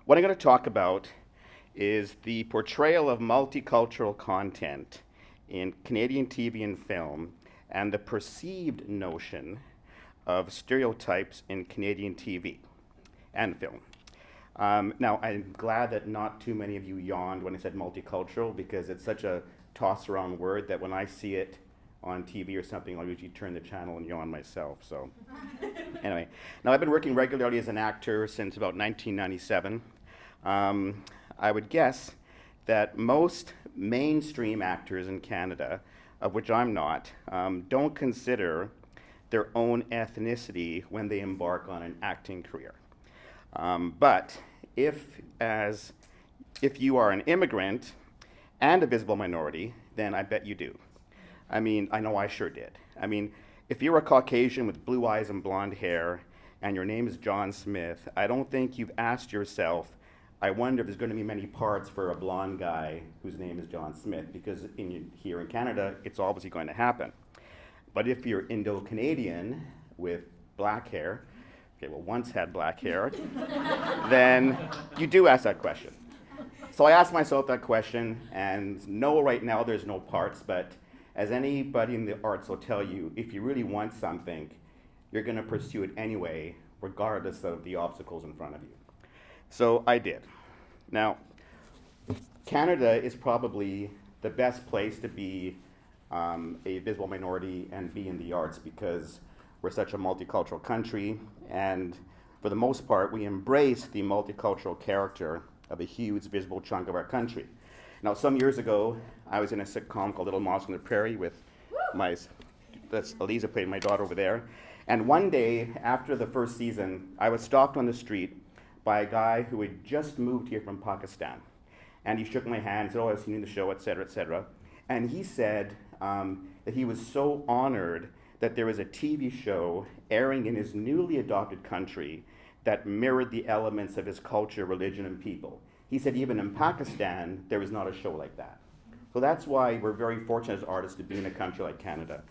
What I'm going to talk about is the portrayal of multicultural content in Canadian TV and film and the perceived notion of stereotypes in Canadian TV and film. Now, I'm glad that not too many of you yawned when I said multicultural, because it's such a tossed around word that when I see it on TV or something, I'll usually turn the channel and yawn myself. So anyway, now I've been working regularly as an actor since about 1997. I would guess that most mainstream actors in Canada, of which I'm not, don't consider their own ethnicity when they embark on an acting career. But if you are an immigrant and a visible minority, then I bet you do. I mean, I know I sure did. I mean, if you're a Caucasian with blue eyes and blonde hair and your name is John Smith, I don't think you've asked yourself, I wonder if there's going to be many parts for a blonde guy whose name is John Smith, because here in Canada, it's obviously going to happen. But if you're Indo-Canadian with black hair, okay, well, once had black hair, then you do ask that question. So I asked myself that question, and no, right now there's no parts, but as anybody in the arts will tell you, if you really want something, you're going to pursue it anyway, regardless of the obstacles in front of you. So I did. Now, Canada is probably the best place to be a visible minority and be in the arts, because we're such a multicultural country, and for the most part, we embrace the multicultural character of a huge visible chunk of our country. Now, some years ago, I was in a sitcom called Little Mouse on the Prairie with that's Eliza played my daughter over there. And one day, after the first season, I was stopped on the street by a guy who had just moved here from Pakistan. And he shook my hand and said, "Oh, I've seen you in the show, et cetera, et cetera." And he said that he was so honored that there was a TV show airing in his newly adopted country that mirrored the elements of his culture, religion, and people. He said even in Pakistan, there was not a show like that. So that's why we're very fortunate as artists to be in a country like Canada.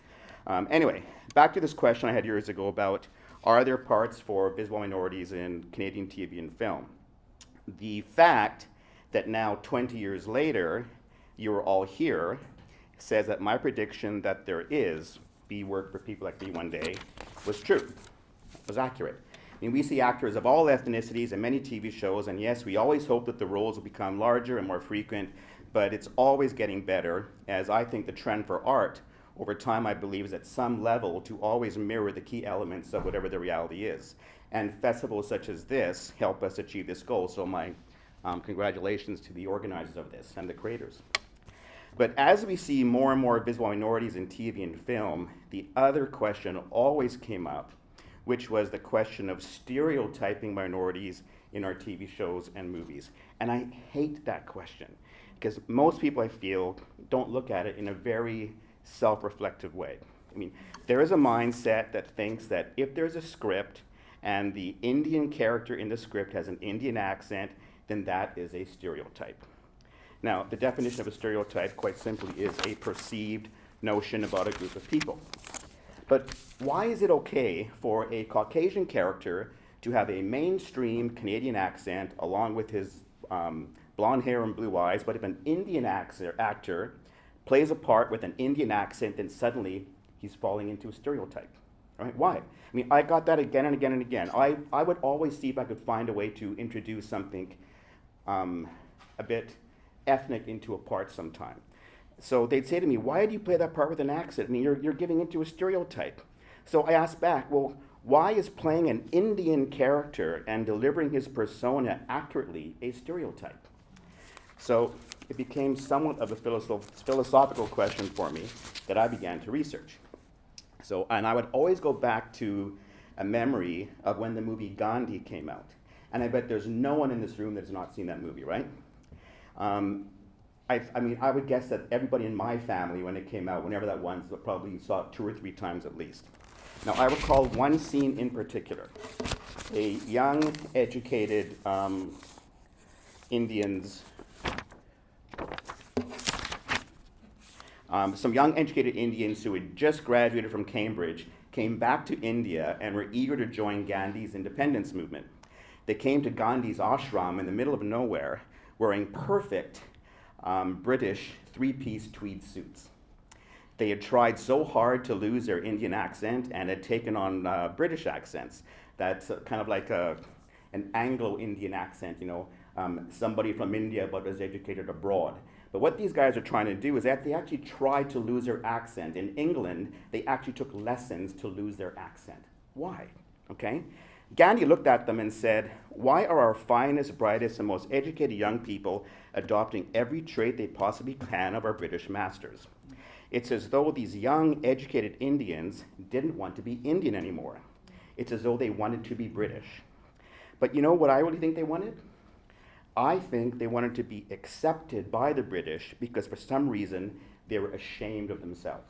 Anyway, back to this question I had years ago about, are there parts for visible minorities in Canadian TV and film? The fact that now 20 years later, you're all here, says that my prediction that there is be work for people like me one day was true, was accurate. I mean, we see actors of all ethnicities in many TV shows, and yes, we always hope that the roles will become larger and more frequent, but it's always getting better, as I think the trend for art over time, I believe, is at some level to always mirror the key elements of whatever the reality is. And festivals such as this help us achieve this goal, so my congratulations to the organizers of this and the creators. But as we see more and more visible minorities in TV and film, the other question always came up, which was the question of stereotyping minorities in our TV shows and movies. And I hate that question, because most people, I feel, don't look at it in a very self-reflective way. I mean, there is a mindset that thinks that if there's a script and the Indian character in the script has an Indian accent, then that is a stereotype. Now, the definition of a stereotype, quite simply, is a perceived notion about a group of people. But why is it okay for a Caucasian character to have a mainstream Canadian accent along with his blonde hair and blue eyes, but if an Indian actor plays a part with an Indian accent, then suddenly he's falling into a stereotype? Right? Why? I mean, I got that again and again and again. I would always see if I could find a way to introduce something a bit ethnic into a part sometime. So they'd say to me, "Why do you play that part with an accent? I mean, you're giving into a stereotype." So I asked back, well, why is playing an Indian character and delivering his persona accurately a stereotype? So it became somewhat of a philosophical question for me that I began to research. So, and I would always go back to a memory of when the movie Gandhi came out. And I bet there's no one in this room that has not seen that movie, right? I mean, I would guess that everybody in my family, when it came out, whenever that was, probably saw it 2 or 3 times at least. Now, I recall one scene in particular. A young, educated Indians, some young, educated Indians who had just graduated from Cambridge came back to India and were eager to join Gandhi's independence movement. They came to Gandhi's ashram in the middle of nowhere wearing perfect British three-piece tweed suits. They had tried so hard to lose their Indian accent and had taken on British accents. That's kind of like an Anglo-Indian accent, you know, somebody from India but was educated abroad. But what these guys are trying to do is that they actually tried to lose their accent. In England, they actually took lessons to lose their accent. Why? Okay? Gandhi looked at them and said, why are our finest, brightest, and most educated young people adopting every trait they possibly can of our British masters? It's as though these young, educated Indians didn't want to be Indian anymore. It's as though they wanted to be British. But you know what I really think they wanted? I think they wanted to be accepted by the British because for some reason they were ashamed of themselves.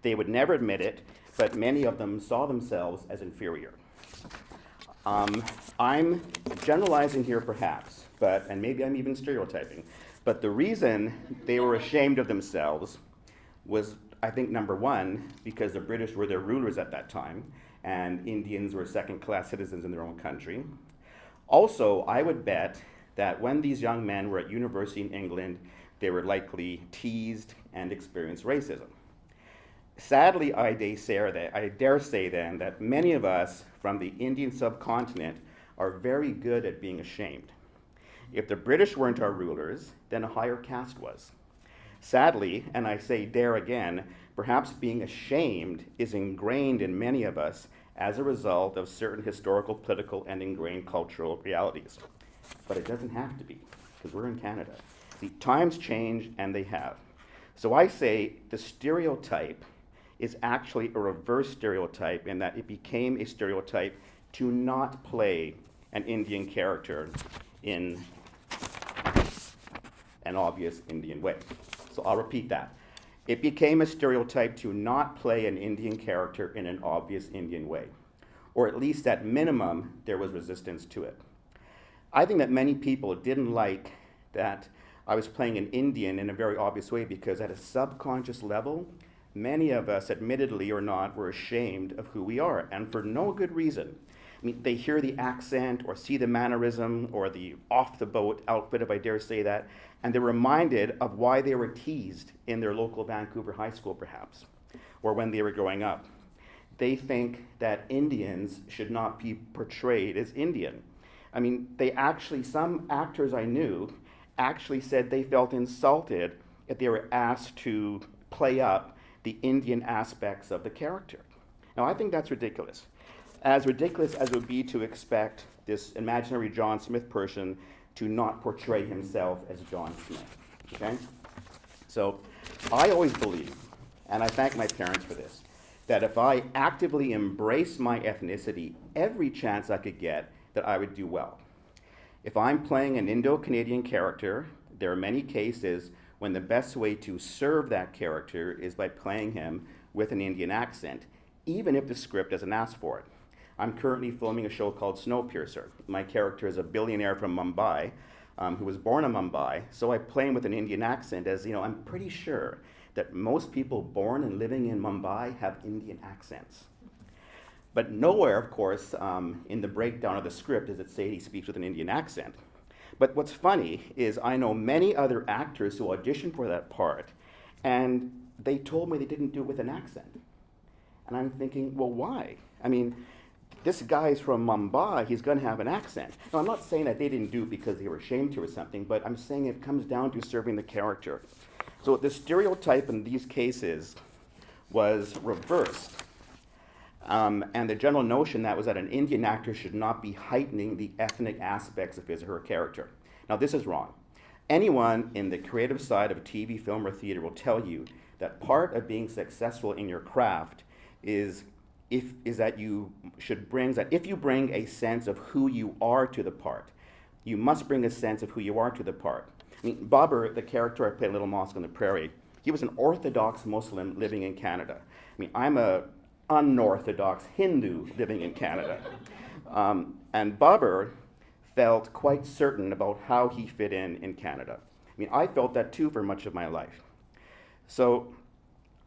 They would never admit it, but many of them saw themselves as inferior. I'm generalizing here perhaps, and maybe I'm even stereotyping, but the reason they were ashamed of themselves was, I think, number one, because the British were their rulers at that time, and Indians were second-class citizens in their own country. Also, I would bet that when these young men were at university in England, they were likely teased and experienced racism. Sadly, I dare say then that many of us from the Indian subcontinent are very good at being ashamed. If the British weren't our rulers, then a higher caste was. Sadly, and I say dare again, perhaps being ashamed is ingrained in many of us as a result of certain historical, political, and ingrained cultural realities. But it doesn't have to be, because we're in Canada. The times change, and they have. So I say the stereotype is actually a reverse stereotype in that it became a stereotype to not play an Indian character in an obvious Indian way. So I'll repeat that. It became a stereotype to not play an Indian character in an obvious Indian way. Or at least at minimum, there was resistance to it. I think that many people didn't like that I was playing an Indian in a very obvious way because at a subconscious level, many of us, admittedly or not, were ashamed of who we are, and for no good reason. I mean, they hear the accent or see the mannerism or the off-the-boat outfit, if I dare say that, and they're reminded of why they were teased in their local Vancouver high school, perhaps, or when they were growing up. They think that Indians should not be portrayed as Indian. I mean, some actors I knew actually said they felt insulted if they were asked to play up the Indian aspects of the character. Now, I think that's ridiculous. As ridiculous as it would be to expect this imaginary John Smith person to not portray himself as John Smith, okay? So I always believe, and I thank my parents for this, that if I actively embrace my ethnicity every chance I could get, that I would do well. If I'm playing an Indo-Canadian character, there are many cases when the best way to serve that character is by playing him with an Indian accent, even if the script doesn't ask for it. I'm currently filming a show called Snowpiercer. My character is a billionaire from Mumbai who was born in Mumbai, so I play him with an Indian accent as, you know, I'm pretty sure that most people born and living in Mumbai have Indian accents. But nowhere, of course, in the breakdown of the script does it say he speaks with an Indian accent. But what's funny is I know many other actors who auditioned for that part, and they told me they didn't do it with an accent. And I'm thinking, well, why? I mean, this guy's from Mumbai, he's going to have an accent. Now, I'm not saying that they didn't do it because they were ashamed to or something, but I'm saying it comes down to serving the character. So the stereotype in these cases was reversed. And the general notion that was that an Indian actor should not be heightening the ethnic aspects of his or her character. Now, this is wrong. Anyone in the creative side of TV, film, or theater will tell you that part of being successful in your craft is that if you bring a sense of who you are to the part, you must bring a sense of who you are to the part. I mean, Babur, the character I played in Little Mosque on the Prairie, he was an Orthodox Muslim living in Canada. I mean, I'm a unorthodox Hindu living in Canada. And Babur felt quite certain about how he fit in Canada. I mean, I felt that too for much of my life. So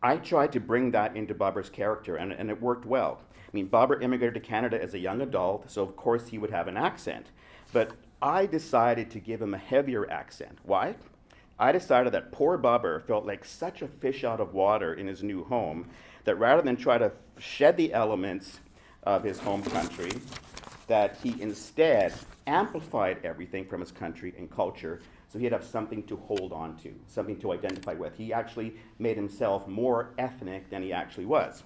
I tried to bring that into Babur's character, and it worked well. mean, Bobber immigrated to Canada as a young adult, so of course he would have an accent. But I decided to give him a heavier accent. Why? I decided that poor Bobber felt like such a fish out of water in his new home that rather than try to shed the elements of his home country, that he instead amplified everything from his country and culture so he'd have something to hold on to, something to identify with. He actually made himself more ethnic than he actually was.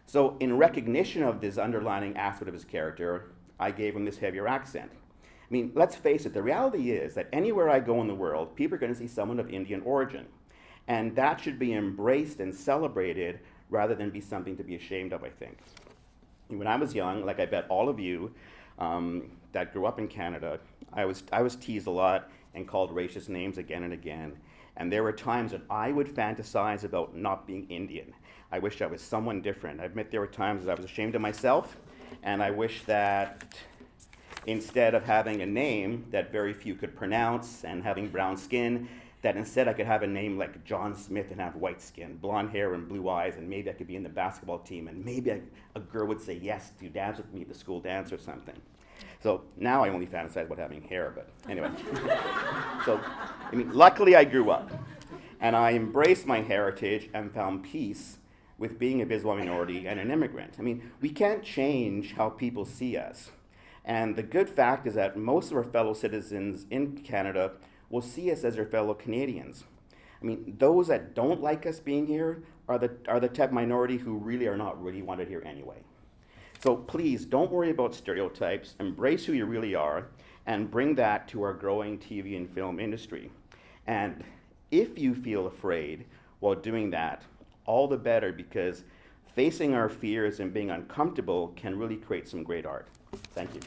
So in recognition of this underlying aspect of his character, I gave him this heavier accent. I mean, let's face it, the reality is that anywhere I go in the world, people are going to see someone of Indian origin. And that should be embraced and celebrated rather than be something to be ashamed of, I think. When I was young, like I bet all of you that grew up in Canada, I was teased a lot and called racist names again and again. And there were times that I would fantasize about not being Indian. I wished I was someone different. I admit there were times that I was ashamed of myself, and I wish that instead of having a name that very few could pronounce and having brown skin, that instead I could have a name like John Smith and have white skin, blonde hair and blue eyes, and maybe I could be in the basketball team, and maybe a girl would say yes to dance with me at the school dance or something. So now I only fantasize about having hair, but anyway. So, I mean, luckily I grew up, and I embraced my heritage and found peace with being a visible minority and an immigrant. I mean, we can't change how people see us. And the good fact is that most of our fellow citizens in Canada will see us as their fellow Canadians. I mean, those that don't like us being here are the type minority who really are not really wanted here anyway. So please, don't worry about stereotypes, embrace who you really are, and bring that to our growing TV and film industry. And if you feel afraid while doing that, all the better, because facing our fears and being uncomfortable can really create some great art. Thank you.